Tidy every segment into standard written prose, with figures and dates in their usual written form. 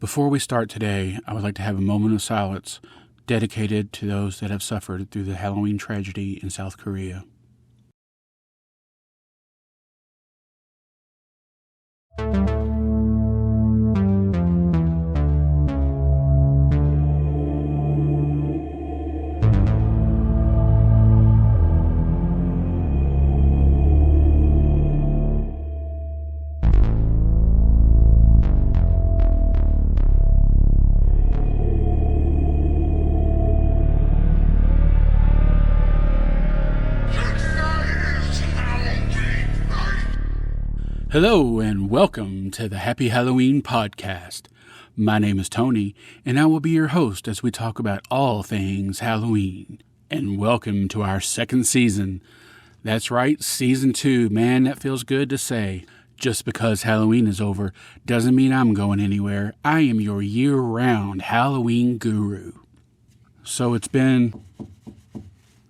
Before we start today, I would like to have a moment of silence dedicated to those that have suffered through the Halloween tragedy in South Korea. Hello and welcome to the Happy Halloween podcast. My name is Tony and I will be your host as we talk about all things Halloween. And welcome to our second season. That's right, season 2. Man, that feels good to say. Just because Halloween is over doesn't mean I'm going anywhere. I am your year-round Halloween guru. So it's been...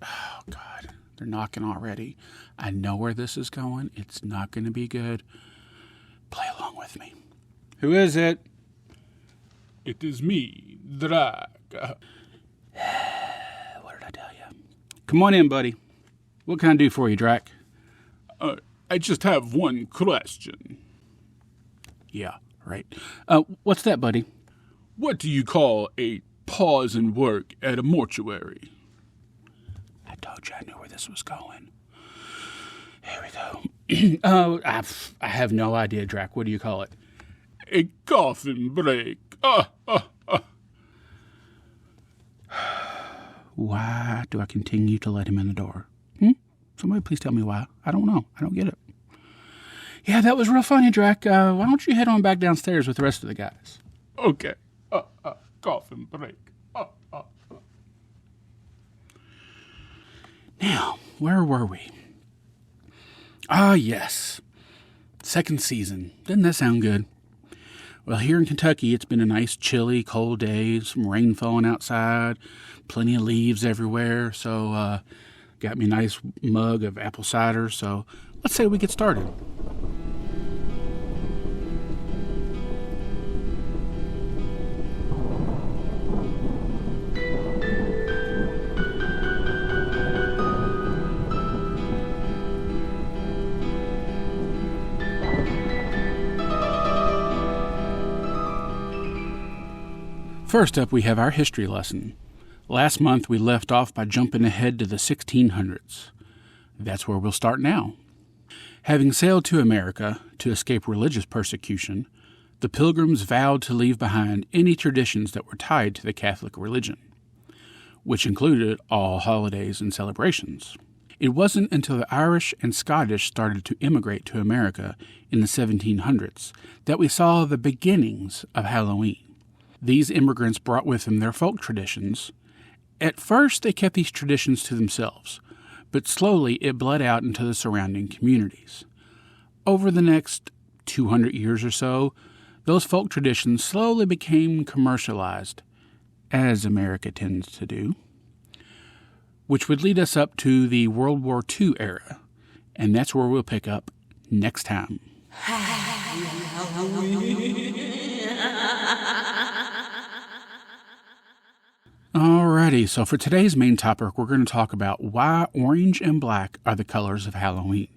Oh God, they're knocking already. I know where this is going. It's not going to be good. Play along with me. Who is it? It is me, Drac. What did I tell you? Come on in, buddy. What can I do for you, Drac? I just have one question. Yeah, right. What's that, buddy? What do you call a pause in work at a mortuary? I told you I knew where this was going. Here we go. I have no idea, Drac. What do you call it? A coffin break. Why do I continue to let him in the door? Somebody please tell me why. I don't know. I don't get it. Yeah, that was real funny, Drac. Why don't you head on back downstairs with the rest of the guys? Okay. Coffin break. Now, where were we? Ah, yes. Second season. Doesn't that sound good? Well, here in Kentucky, it's been a nice, chilly, cold day. Some rain falling outside. Plenty of leaves everywhere. So, got me a nice mug of apple cider. So, let's say we get started. First up, we have our history lesson. Last month, we left off by jumping ahead to the 1600s. That's where we'll start now. Having sailed to America to escape religious persecution, the Pilgrims vowed to leave behind any traditions that were tied to the Catholic religion, which included all holidays and celebrations. It wasn't until the Irish and Scottish started to immigrate to America in the 1700s that we saw the beginnings of Halloween. These immigrants brought with them their folk traditions. At first, they kept these traditions to themselves, but slowly it bled out into the surrounding communities. Over the next 200 years or so, those folk traditions slowly became commercialized, as America tends to do, which would lead us up to the World War II era, and that's where we'll pick up next time. Alrighty, so for today's main topic, we're going to talk about why orange and black are the colors of Halloween.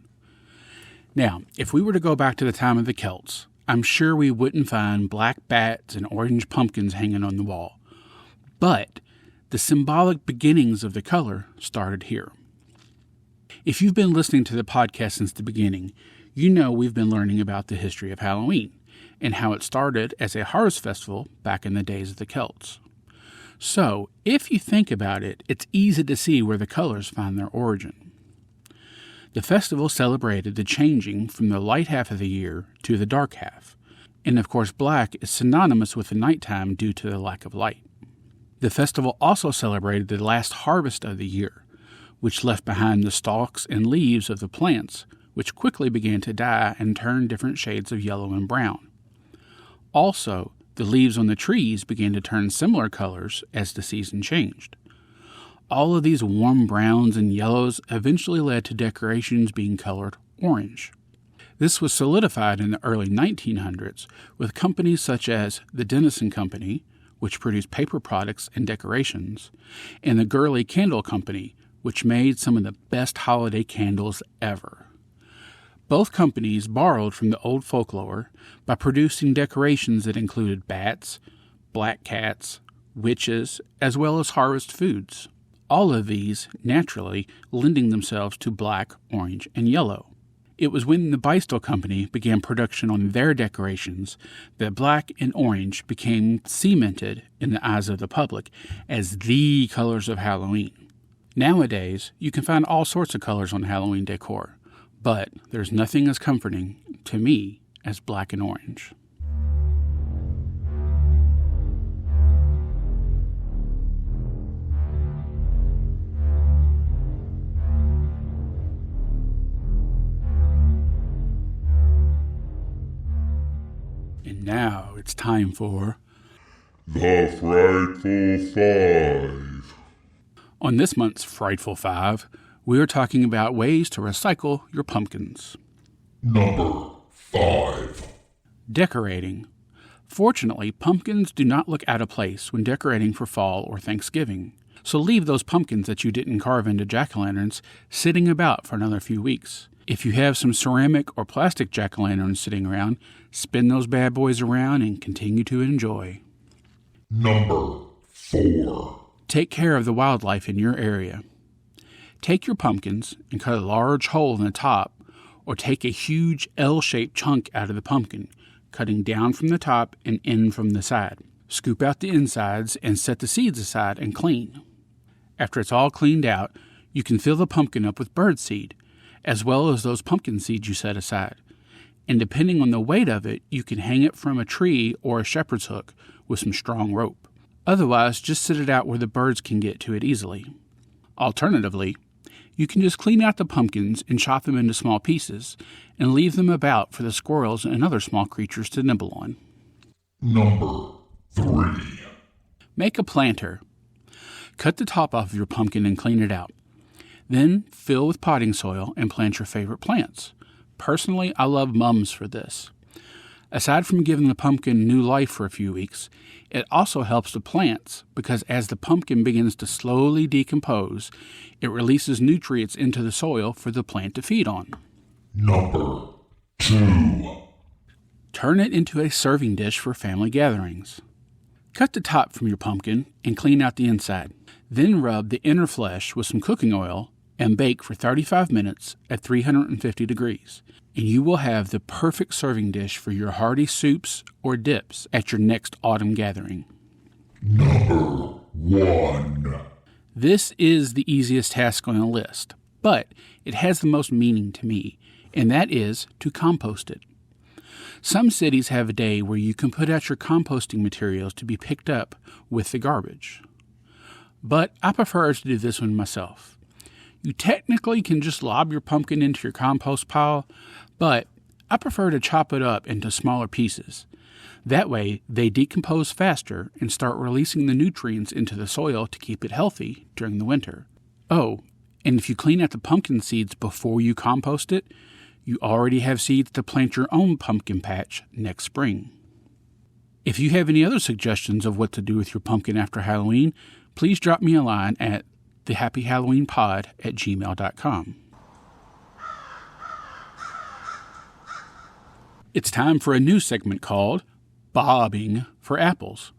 Now, if we were to go back to the time of the Celts, I'm sure we wouldn't find black bats and orange pumpkins hanging on the wall. But the symbolic beginnings of the color started here. If you've been listening to the podcast since the beginning, you know we've been learning about the history of Halloween and how it started as a harvest festival back in the days of the Celts. So, if you think about it, it's easy to see where the colors find their origin. The festival celebrated the changing from the light half of the year to the dark half, and of course black is synonymous with the nighttime due to the lack of light. The festival also celebrated the last harvest of the year, which left behind the stalks and leaves of the plants, which quickly began to die and turn different shades of yellow and brown. Also, the leaves on the trees began to turn similar colors as the season changed. All of these warm browns and yellows eventually led to decorations being colored orange. This was solidified in the early 1900s with companies such as the Denison Company, which produced paper products and decorations, and the Gurley Candle Company, which made some of the best holiday candles ever. Both companies borrowed from the old folklore by producing decorations that included bats, black cats, witches, as well as harvest foods. All of these naturally lending themselves to black, orange, and yellow. It was when the Beistel Company began production on their decorations that black and orange became cemented in the eyes of the public as the colors of Halloween. Nowadays, you can find all sorts of colors on Halloween decor, but there's nothing as comforting to me as black and orange. And now it's time for The Frightful Five. On this month's Frightful Five, we are talking about ways to recycle your pumpkins. Number 5. Decorating. Fortunately, pumpkins do not look out of place when decorating for fall or Thanksgiving, so leave those pumpkins that you didn't carve into jack-o'-lanterns sitting about for another few weeks. If you have some ceramic or plastic jack-o'-lanterns sitting around, spin those bad boys around and continue to enjoy. Number 4. Take care of the wildlife in your area. Take your pumpkins and cut a large hole in the top, or take a huge L-shaped chunk out of the pumpkin, cutting down from the top and in from the side. Scoop out the insides and set the seeds aside and clean. After it's all cleaned out, you can fill the pumpkin up with birdseed, as well as those pumpkin seeds you set aside. And depending on the weight of it, you can hang it from a tree or a shepherd's hook with some strong rope. Otherwise, just sit it out where the birds can get to it easily. Alternatively, you can just clean out the pumpkins and chop them into small pieces and leave them about for the squirrels and other small creatures to nibble on. Number 3. Make a planter. Cut the top off of your pumpkin and clean it out. Then fill with potting soil and plant your favorite plants. Personally, I love mums for this. Aside from giving the pumpkin new life for a few weeks, it also helps the plants because as the pumpkin begins to slowly decompose, it releases nutrients into the soil for the plant to feed on. Number 2. Turn it into a serving dish for family gatherings. Cut the top from your pumpkin and clean out the inside. Then rub the inner flesh with some cooking oil and bake for 35 minutes at 350 degrees. And you will have the perfect serving dish for your hearty soups or dips at your next autumn gathering. Number 1. This is the easiest task on the list, but it has the most meaning to me, and that is to compost it. Some cities have a day where you can put out your composting materials to be picked up with the garbage. But I prefer to do this one myself. You technically can just lob your pumpkin into your compost pile, but I prefer to chop it up into smaller pieces. That way, they decompose faster and start releasing the nutrients into the soil to keep it healthy during the winter. Oh, and if you clean out the pumpkin seeds before you compost it, you already have seeds to plant your own pumpkin patch next spring. If you have any other suggestions of what to do with your pumpkin after Halloween, please drop me a line at thehappyhalloweenpod@gmail.com. It's time for a new segment called Bobbing for Apples.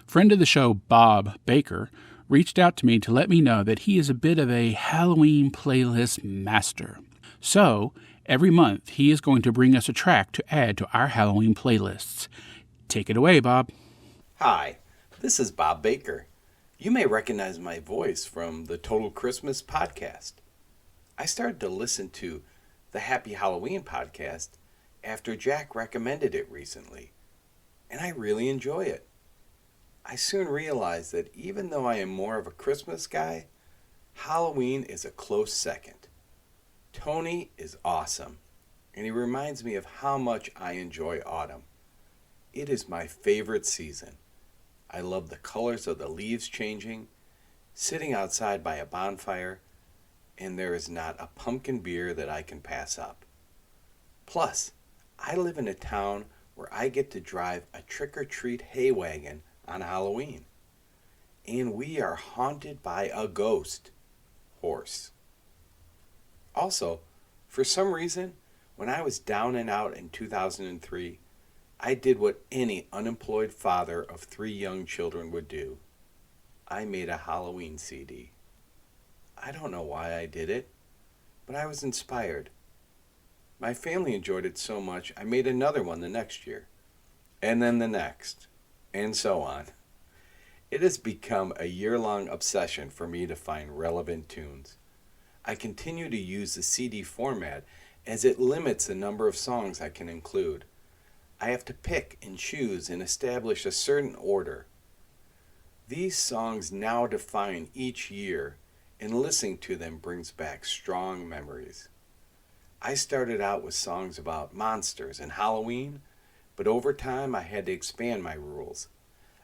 Friend of the show, Bob Baker, reached out to me to let me know that he is a bit of a Halloween playlist master. So, every month he is going to bring us a track to add to our Halloween playlists. Take it away, Bob. Hi, this is Bob Baker. You may recognize my voice from the Total Christmas podcast. I started to listen to the Happy Halloween podcast after Jack recommended it recently, and I really enjoy it. I soon realized that even though I am more of a Christmas guy, Halloween is a close second. Tony is awesome, and he reminds me of how much I enjoy autumn. It is my favorite season. I love the colors of the leaves changing, sitting outside by a bonfire, and there is not a pumpkin beer that I can pass up. Plus, I live in a town where I get to drive a trick-or-treat hay wagon on Halloween. And we are haunted by a ghost horse. Also, for some reason, when I was down and out in 2003, I did what any unemployed father of 3 young children would do. I made a Halloween CD. I don't know why I did it, but I was inspired. My family enjoyed it so much, I made another one the next year, and then the next, and so on. It has become a year-long obsession for me to find relevant tunes. I continue to use the CD format as it limits the number of songs I can include. I have to pick and choose and establish a certain order. These songs now define each year, and listening to them brings back strong memories. I started out with songs about monsters and Halloween, but over time I had to expand my rules.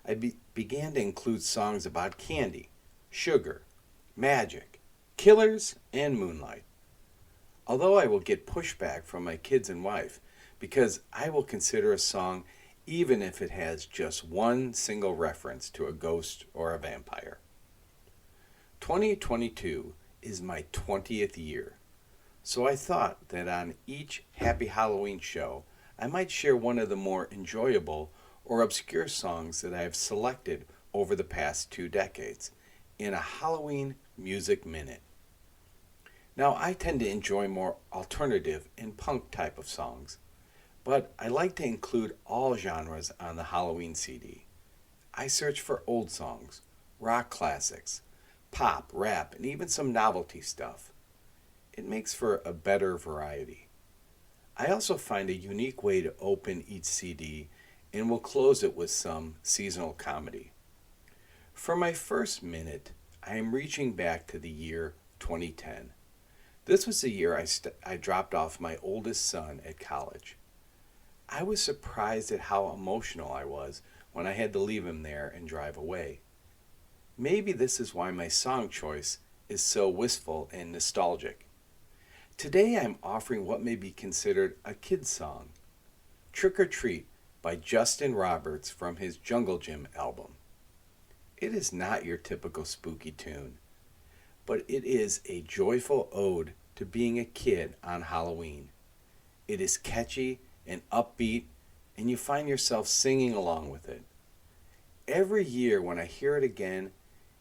I began to include songs about candy, sugar, magic, killers, and moonlight. Although I will get pushback from my kids and wife, because I will consider a song even if it has just one single reference to a ghost or a vampire. 2022 is my 20th year, so I thought that on each Happy Halloween show, I might share one of the more enjoyable or obscure songs that I have selected over the past 2 decades in a Halloween Music Minute. Now, I tend to enjoy more alternative and punk type of songs, but I like to include all genres on the Halloween CD. I search for old songs, rock classics, pop, rap, and even some novelty stuff. It makes for a better variety. I also find a unique way to open each CD and will close it with some seasonal comedy. For my first minute, I am reaching back to the year 2010. This was the year I dropped off my oldest son at college. I was surprised at how emotional I was when I had to leave him there and drive away. Maybe this is why my song choice is so wistful and nostalgic. Today I'm offering what may be considered a kid's song, Trick or Treat by Justin Roberts from his Jungle Gym album. It is not your typical spooky tune, but it is a joyful ode to being a kid on Halloween. It is catchy and upbeat, and you find yourself singing along with it. Every year when I hear it again,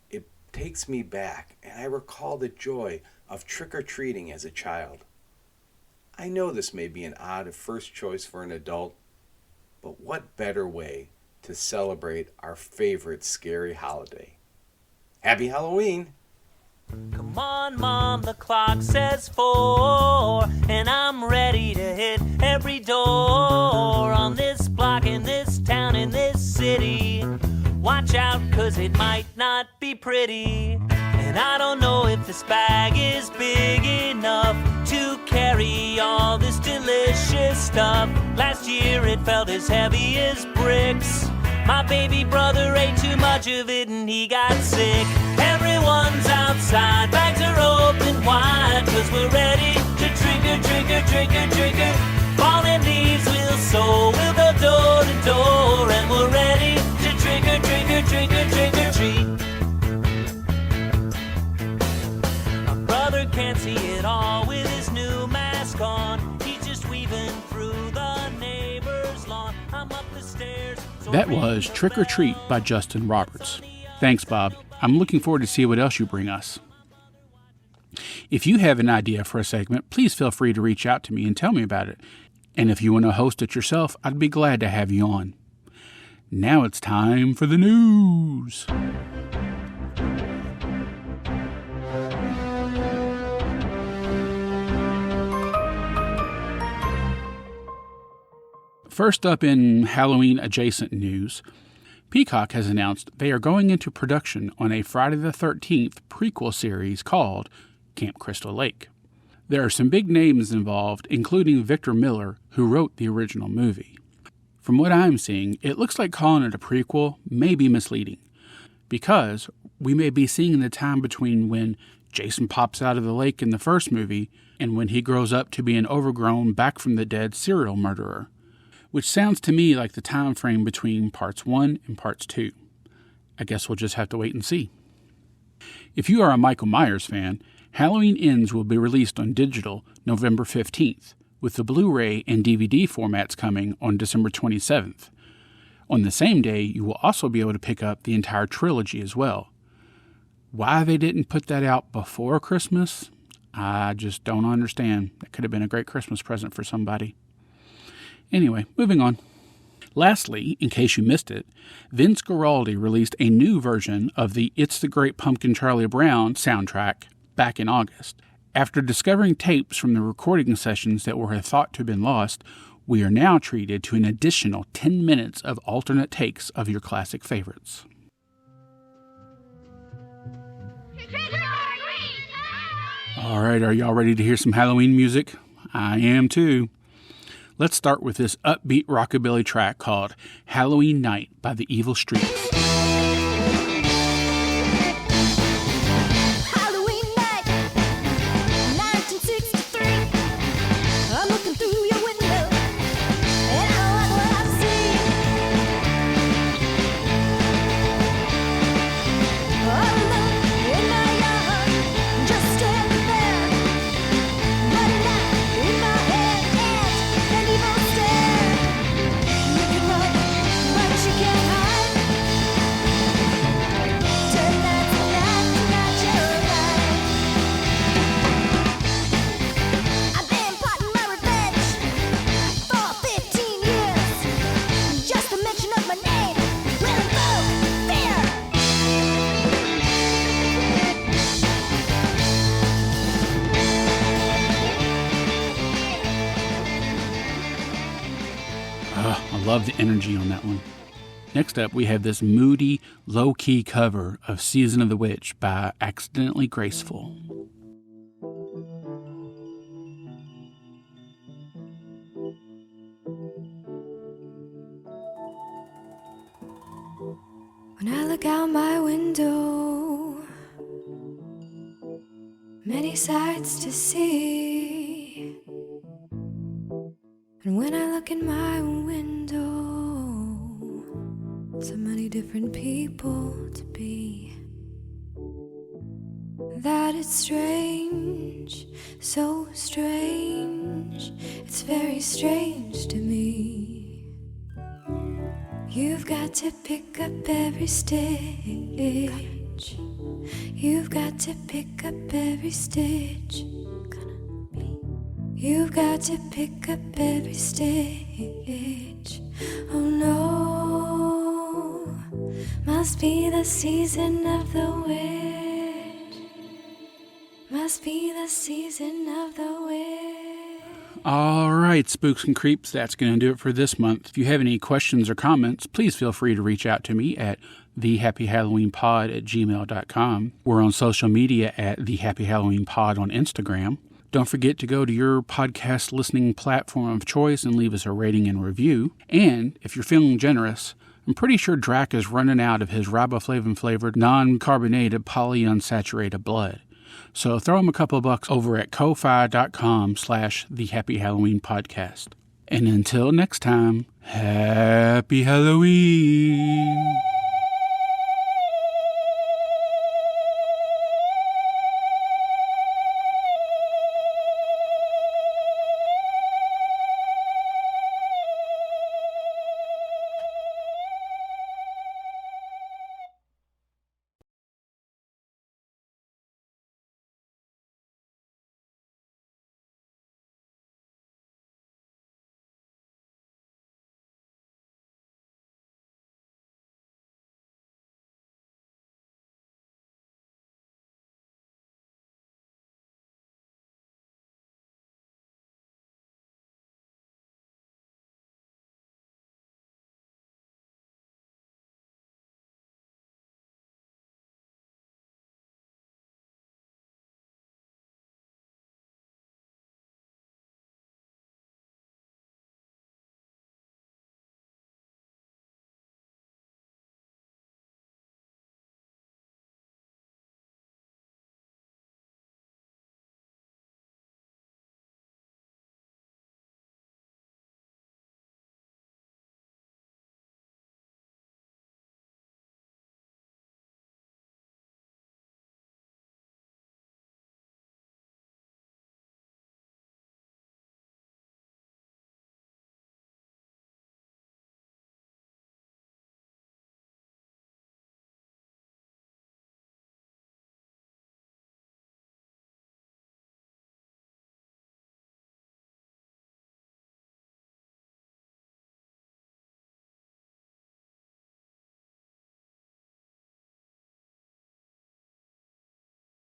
it takes me back, and I recall the joy of trick-or-treating as a child. I know this may be an odd first choice for an adult, but what better way to celebrate our favorite scary holiday? Happy Halloween! Come on, Mom, the clock says 4, and I'm ready to hit every door on this block, in this town, in this city. Watch out, 'cause it might not be pretty, and I don't know if this bag is big enough to carry all this delicious stuff. Last year it felt as heavy as bricks. My baby brother ate too much of it and he got sick. Everyone's outside, bags are open wide, 'cause we're ready to trigger. Falling leaves we'll sow, we'll go door to door, and we're ready to trigger, treat. My brother can't see it all with his new mask on. He's just weaving through the neighbor's lawn. I'm up the stairs. That was Trick or Treat by Justin Roberts. Thanks, Bob. I'm looking forward to see what else you bring us. If you have an idea for a segment, please feel free to reach out to me and tell me about it. And if you want to host it yourself, I'd be glad to have you on. Now it's time for the news. First up in Halloween-adjacent news, Peacock has announced they are going into production on a Friday the 13th prequel series called Camp Crystal Lake. There are some big names involved, including Victor Miller, who wrote the original movie. From what I'm seeing, it looks like calling it a prequel may be misleading, because we may be seeing the time between when Jason pops out of the lake in the first movie, and when he grows up to be an overgrown, back-from-the-dead serial murderer, which sounds to me like the time frame between parts 1 and parts 2. I guess we'll just have to wait and see. If you are a Michael Myers fan, Halloween Ends will be released on digital November 15th, with the Blu-ray and DVD formats coming on December 27th. On the same day, you will also be able to pick up the entire trilogy as well. Why they didn't put that out before Christmas, I just don't understand. That could have been a great Christmas present for somebody. Anyway, moving on. Lastly, in case you missed it, Vince Guaraldi released a new version of the It's the Great Pumpkin Charlie Brown soundtrack back in August. After discovering tapes from the recording sessions that were thought to have been lost, we are now treated to an additional 10 minutes of alternate takes of your classic favorites. All right, are y'all ready to hear some Halloween music? I am too. Let's start with this upbeat rockabilly track called Halloween Night by the Evil Streets. I love the energy on that one. Next up, we have this moody, low-key cover of Season of the Witch by Accidentally Graceful. When I look out my window, many sights to see. And when I look in my window, so many different people to be, that it's strange, so strange, it's very strange to me. You've got to pick up every stitch, you've got to pick up every stitch. You've got to pick up every stitch. Oh no, must be the season of the witch. Must be the season of the witch. All right, spooks and creeps, that's going to do it for this month. If you have any questions or comments, please feel free to reach out to me at thehappyhalloweenpod@gmail.com. We're on social media at thehappyhalloweenpod on Instagram. Don't forget to go to your podcast listening platform of choice and leave us a rating and review. And if you're feeling generous, I'm pretty sure Drac is running out of his riboflavin-flavored, non-carbonated, polyunsaturated blood. So throw him a couple bucks over at ko-fi.com/thehappyhalloweenpodcast. And until next time, Happy Halloween!